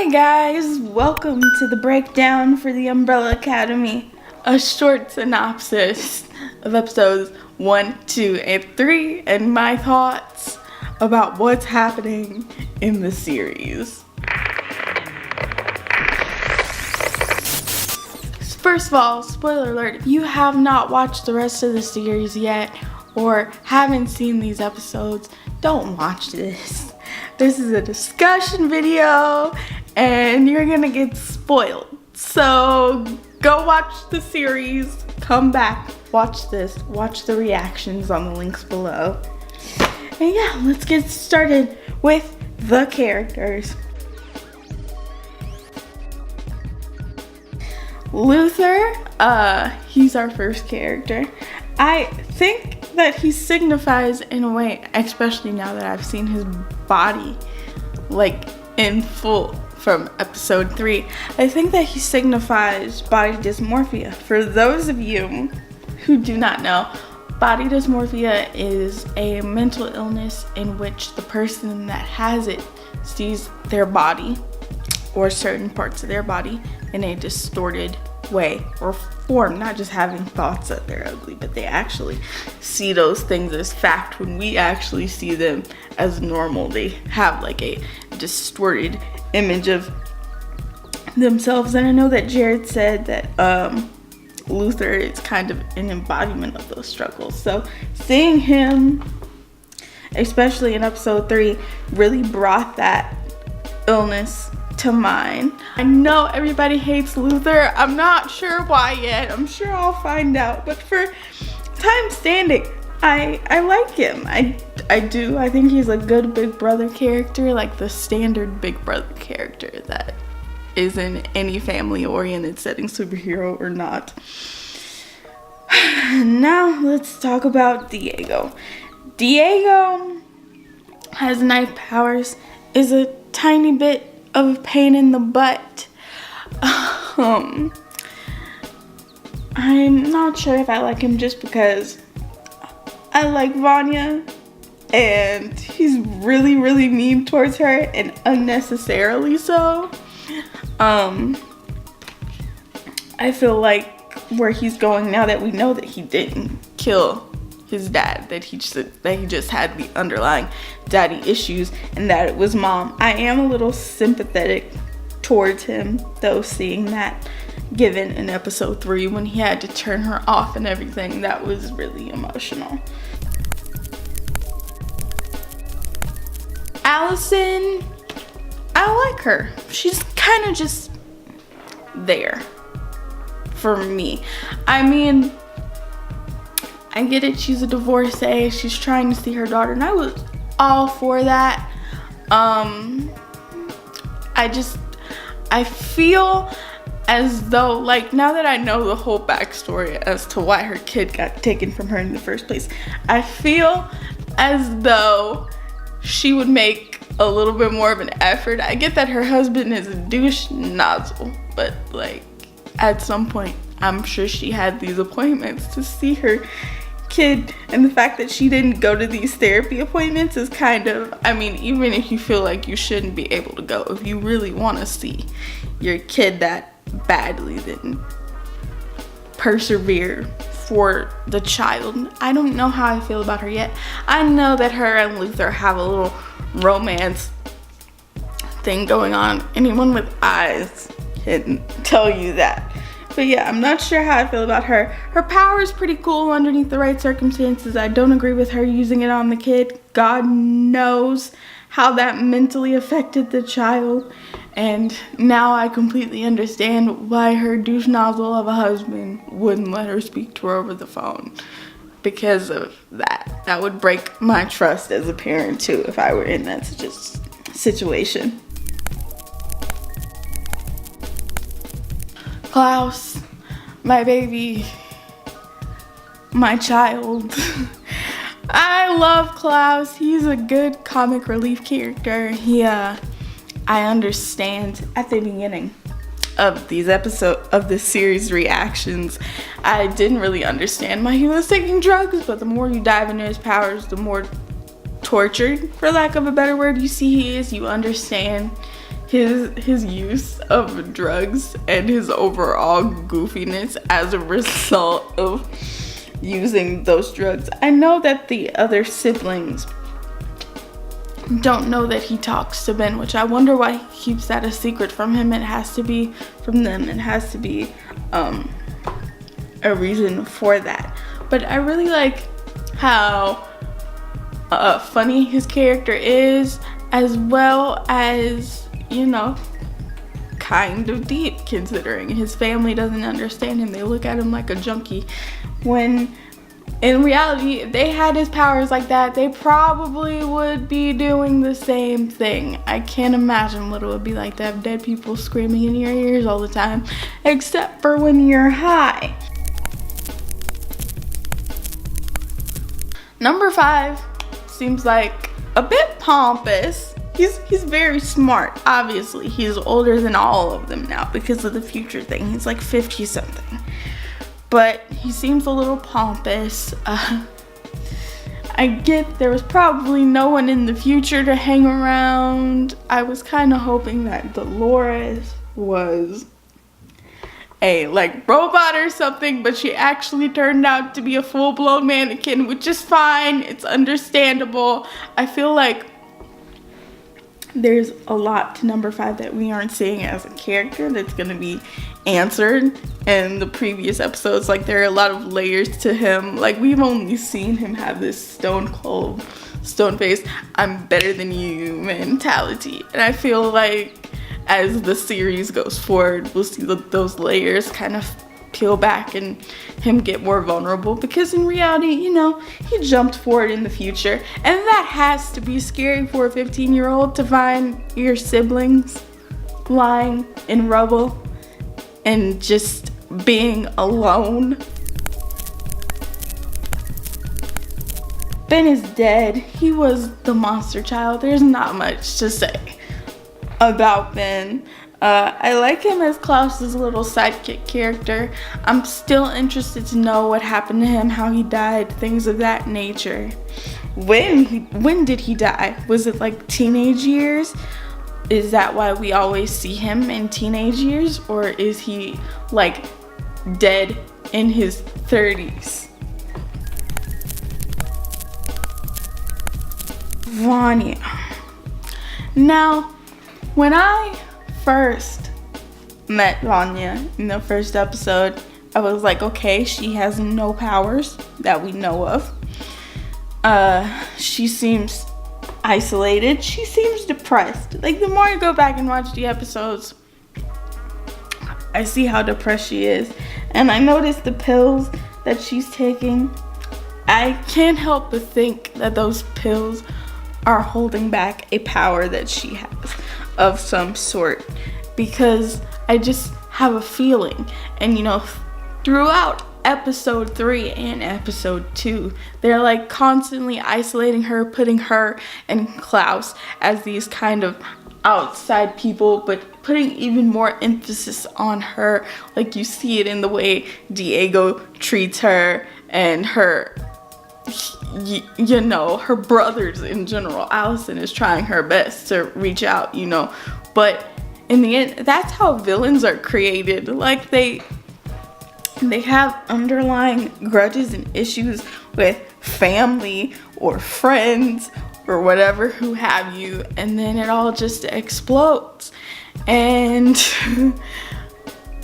Hey guys, welcome to the breakdown for the Umbrella Academy. A short synopsis of episodes 1, 2, and 3 and my thoughts about what's happening in the series. First of all, spoiler alert, if you have not watched the rest of the series yet or haven't seen these episodes, don't watch this. This is a discussion video and you're gonna get spoiled. So go watch the series, come back, watch this, watch the reactions on the links below. And yeah, let's get started with the characters. Luther, he's our first character. I think that he signifies in a way, especially now that I've seen his body like in full from episode 3, I think that he signifies body dysmorphia. For those of you who do not know, body dysmorphia is a mental illness in which the person that has it sees their body or certain parts of their body in a distorted way or form, not just having thoughts that they're ugly, but they actually see those things as fact when we actually see them as normal. They have like a distorted image of themselves. And I know that Jared said that Luther is kind of an embodiment of those struggles. So seeing him, especially in episode 3, really brought that illness to mind. I know everybody hates Luther. I'm not sure why yet. I'm sure I'll find out. But for time standing, I like him. I do. I think he's a good Big Brother character, like the standard Big Brother character that is in any family-oriented setting, superhero or not. Now let's talk about Diego. Diego has knife powers, is a tiny bit of a pain in the butt. I'm not sure if I like him just because I like Vanya and he's really mean towards her and unnecessarily so. I feel like where he's going now that we know that he didn't kill his dad, that he just had the underlying daddy issues and that it was mom. I am a little sympathetic towards him though, seeing that given in episode 3 when he had to turn her off and everything. That was really emotional. Allison, I like her. She's kind of just there for me. I mean, I get it, she's a divorcee, she's trying to see her daughter, and I was all for that. I feel as though, like, now that I know the whole backstory as to why her kid got taken from her in the first place, I feel as though she would make a little bit more of an effort. I get that her husband is a douche nozzle, but like, at some point, I'm sure she had these appointments to see her kid, and the fact that she didn't go to these therapy appointments is kind of, I mean, even if you feel like you shouldn't be able to go, if you really want to see your kid that badly, then persevere for the child. I don't know how I feel about her yet. I know that her and Luther have a little romance thing going on. Anyone with eyes can tell you that. But yeah, I'm not sure how I feel about her. Her power is pretty cool underneath the right circumstances. I don't agree with her using it on the kid. God knows how that mentally affected the child. And now I completely understand why her douche nozzle of a husband wouldn't let her speak to her over the phone. Because of that. That would break my trust as a parent too if I were in that situation. Klaus, my baby, my child. I love Klaus. He's a good comic relief character. I understand at the beginning of this series reactions, I didn't really understand why he was taking drugs, but the more you dive into his powers, the more tortured, for lack of a better word, you see he is. You understand his use of drugs and his overall goofiness as a result of using those drugs. I know that the other siblings don't know that he talks to Ben, which I wonder why he keeps that a secret from him. It has to be from them. It has to be a reason for that. But I really like how funny his character is, as well as, you know, kind of deep, considering his family doesn't understand him. They look at him like a junkie, when in reality, if they had his powers like that, they probably would be doing the same thing. I can't imagine what it would be like to have dead people screaming in your ears all the time, except for when you're high. Number 5 seems like a bit pompous. He's very smart, obviously. He's older than all of them now because of the future thing. He's like 50 something. But he seems a little pompous. I get there was probably no one in the future to hang around. I was kind of hoping that Dolores was a like robot or something, but she actually turned out to be a full-blown mannequin, which is fine. It's understandable. I feel like there's a lot to number 5 that we aren't seeing as a character that's going to be answered in the previous episodes. Like, there are a lot of layers to him. Like, we've only seen him have this stone cold, stone face, I'm better than you mentality. And I feel like as the series goes forward, we'll see those layers kind of peel back and him get more vulnerable, because in reality, you know, he jumped forward in the future, and that has to be scary for a 15-year-old to find your siblings lying in rubble and just being alone. Ben is dead. He was the monster child. There's not much to say about Ben. I like him as Klaus's little sidekick character. I'm still interested to know what happened to him, how he died, things of that nature. When did he die? Was it like teenage years? Is that why we always see him in teenage years? Or is he like dead in his 30s? Vanya. Now, when I first met Vanya in the first episode, I was like, okay, she has no powers that we know of. She seems isolated. She seems depressed. Like, the more I go back and watch the episodes, I see how depressed she is. And I notice the pills that she's taking. I can't help but think that those pills are holding back a power that she has of some sort, because I just have a feeling. And you know, throughout episode 3 and episode 2, they're like constantly isolating her, putting her and Klaus as these kind of outside people, but putting even more emphasis on her. Like, you see it in the way Diego treats her and her, you know, her brothers in general. Allison is trying her best to reach out, you know, but in the end, that's how villains are created. Like, they have underlying grudges and issues with family or friends or whatever who have you, and then it all just explodes, and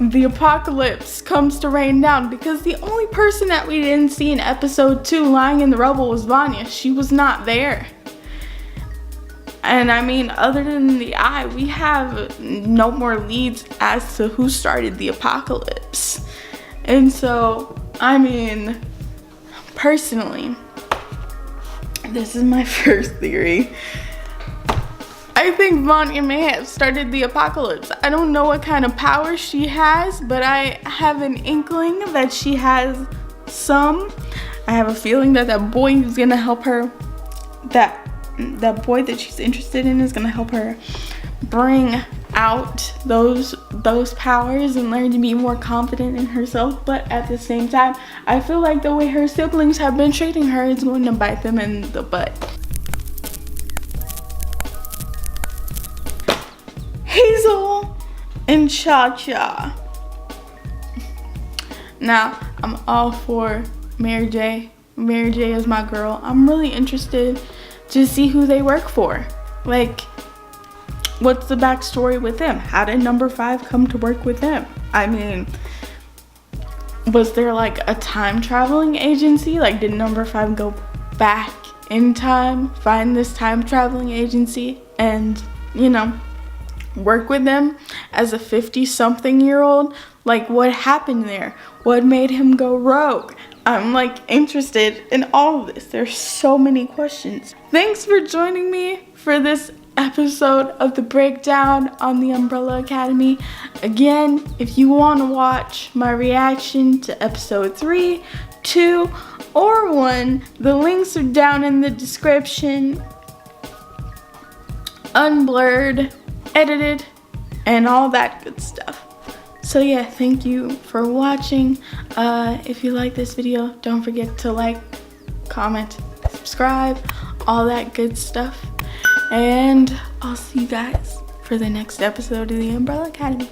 the apocalypse comes to rain down, because the only person that we didn't see in episode 2 lying in the rubble was Vanya. She was not there. And I mean, other than the eye, we have no more leads as to who started the apocalypse. And so, I mean, personally, this is my first theory. I think Vanya may have started the apocalypse. I don't know what kind of power she has, but I have an inkling that she has some. I have a feeling that that boy who's gonna help her, that boy that she's interested in, is gonna help her bring out those powers and learn to be more confident in herself. But at the same time, I feel like the way her siblings have been treating her is going to bite them in the butt. He Hazel and Cha Cha. Now, I'm all for Mary J. Mary J is my girl. I'm really interested to see who they work for. Like, what's the backstory with them? How did Number 5 come to work with them? I mean, was there like a time traveling agency? Like, did Number 5 go back in time, find this time traveling agency, and, you know, work with them as a 50-something-year-old? Like, what happened there? What made him go rogue? I'm like interested in all of this. There's so many questions. Thanks for joining me for this episode of the breakdown on the Umbrella Academy. Again, if you want to watch my reaction to episode 3, 2, or 1, the links are down in the description. Unblurred, edited, and all that good stuff. So yeah, thank you for watching. If you like this video, don't forget to like, comment, subscribe, all that good stuff. And I'll see you guys for the next episode of the Umbrella Academy.